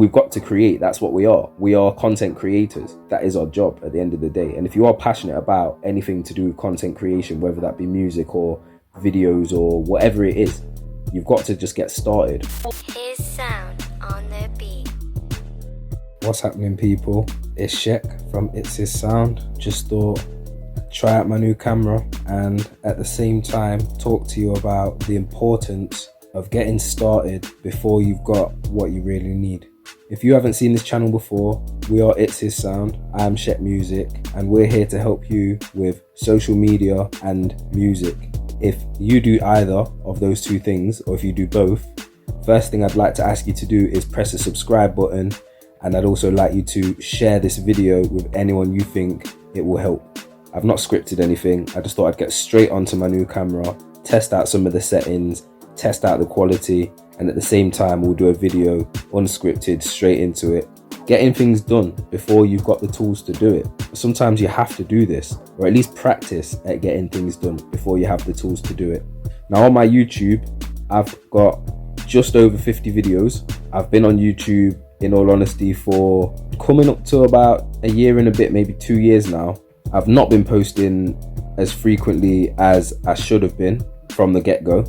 we've got to create. That's what we are. We are content creators. That is our job at the end of the day. And if you are passionate about anything to do with content creation, whether that be music or videos or whatever it is, you've got to just get started. His sound on the beat. What's happening, people? It's SHEK from ITSHISSOUND. Just thought try out my new camera and at the same time talk to you about the importance of getting started before you've got what you really need. If you haven't seen this channel before, we are ITSHISSOUND. I am shekmusic and we're here to help you with social media and music. If you do either of those two things, or if you do both, first thing I'd like to ask you to do is press the subscribe button, and I'd also like you to share this video with anyone you think it will help. I've not scripted anything. I just thought I'd get straight onto my new camera, test out some of the settings, test out the quality, and at the same time we'll do a video unscripted straight into it. Getting things done before you've got the tools to do it. Sometimes you have to do this, or at least practice at getting things done before you have the tools to do it. Now on my YouTube, I've got just over 50 videos. I've been on YouTube, in all honesty, for coming up to about a year and a bit, maybe 2 years now. I've not been posting as frequently as I should have been from the get-go,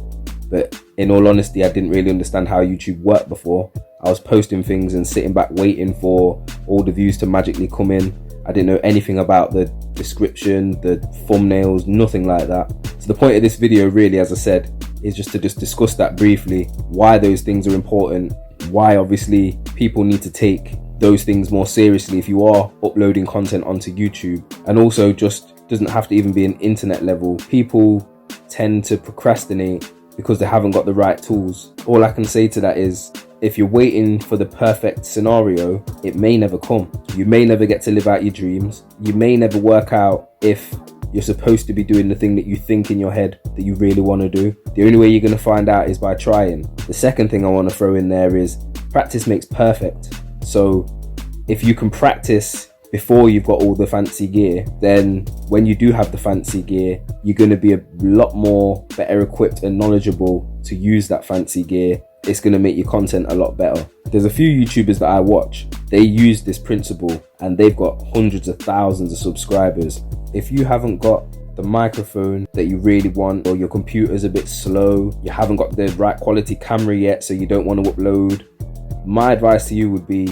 but in all honesty, I didn't really understand how YouTube worked before. I was posting things and sitting back waiting for all the views to magically come in. I didn't know anything about the description, the thumbnails, nothing like that. So the point of this video really, as I said, is just to discuss that briefly, why those things are important, why obviously people need to take those things more seriously if you are uploading content onto YouTube. And also, just doesn't have to even be an internet level. People tend to procrastinate because they haven't got the right tools. All I can say to that is, if you're waiting for the perfect scenario, it may never come. You may never get to live out your dreams. You may never work out if you're supposed to be doing the thing that you think in your head that you really want to do. The only way you're going to find out is by trying. The second thing I want to throw in there is practice makes perfect. So if you can practice before you've got all the fancy gear, then when you do have the fancy gear, you're going to be a lot more better equipped and knowledgeable to use that fancy gear. It's going to make your content a lot better. There's a few YouTubers that I watch, they use this principle and they've got hundreds of thousands of subscribers. If you haven't got the microphone that you really want, or your computer's a bit slow, you haven't got the right quality camera yet, so you don't want to upload, my advice to you would be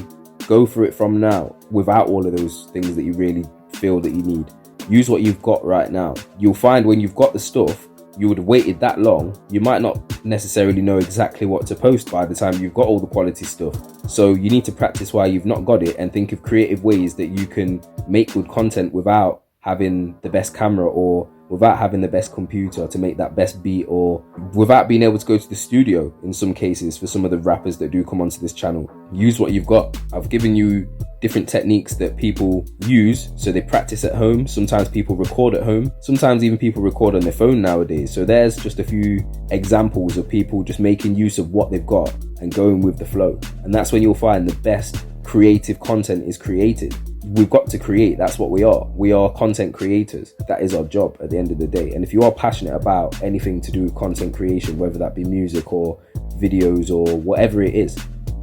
go for it from now without all of those things that you really feel that you need. Use what you've got right now. You'll find when you've got the stuff, you would have waited that long, you might not necessarily know exactly what to post by the time you've got all the quality stuff. So you need to practice while you've not got it and think of creative ways that you can make good content without having the best camera, or without having the best computer to make that best beat, or without being able to go to the studio in some cases for some of the rappers that do come onto this channel. Use what you've got. I've given you different techniques that people use, so they practice at home. Sometimes people record at home. Sometimes even people record on their phone nowadays. So there's just a few examples of people just making use of what they've got and going with the flow. And that's when you'll find the best creative content is created. We've got to create. That's what we are. We are content creators. That is our job at the end of the day. And if you are passionate about anything to do with content creation, whether that be music or videos or whatever it is,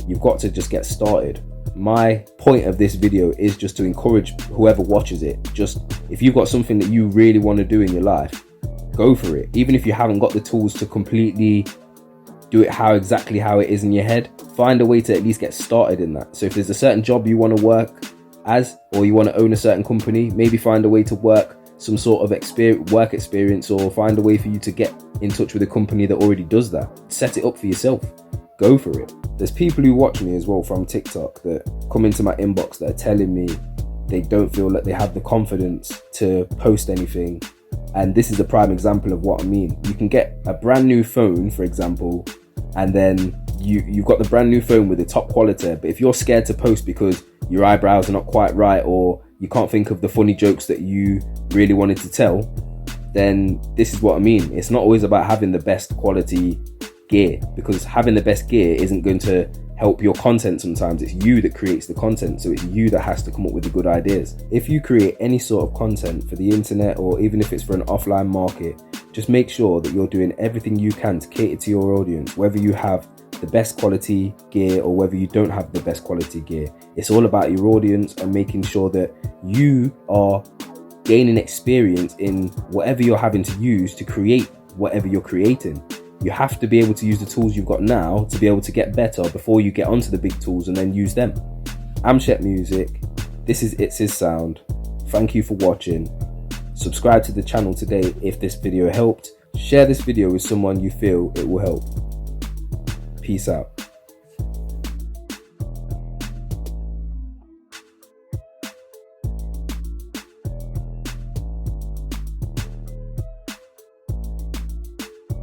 you've got to just get started. My point of this video is just to encourage whoever watches it. Just, if you've got something that you really want to do in your life, go for it. Even if you haven't got the tools to completely do it exactly how it is in your head, find a way to at least get started in that. So if there's a certain job you want to work as, or you want to own a certain company, maybe find a way to work some sort of work experience, or find a way for you to get in touch with a company that already does that. Set it up for yourself. Go for it. There's people who watch me as well from TikTok that come into my inbox that are telling me they don't feel that they have the confidence to post anything. And this is a prime example of what I mean. You can get a brand new phone, for example, and then you've got the brand new phone with the top quality, but if you're scared to post because your eyebrows are not quite right, or you can't think of the funny jokes that you really wanted to tell, then this is what I mean. It's not always about having the best quality gear, because having the best gear isn't going to help your content. Sometimes it's you that creates the content, so it's you that has to come up with the good ideas. If you create any sort of content for the internet, or even if it's for an offline market, just make sure that you're doing everything you can to cater to your audience, whether you have the best quality gear or whether you don't have the best quality gear. It's all about your audience and making sure that you are gaining experience in whatever you're having to use to create whatever you're creating. You have to be able to use the tools you've got now to be able to get better before you get onto the big tools and then use them. I'm shekmusic. This is ITSHISSOUND. Thank you for watching. Subscribe to the channel today if this video helped. Share this video with someone you feel it will help. Peace out.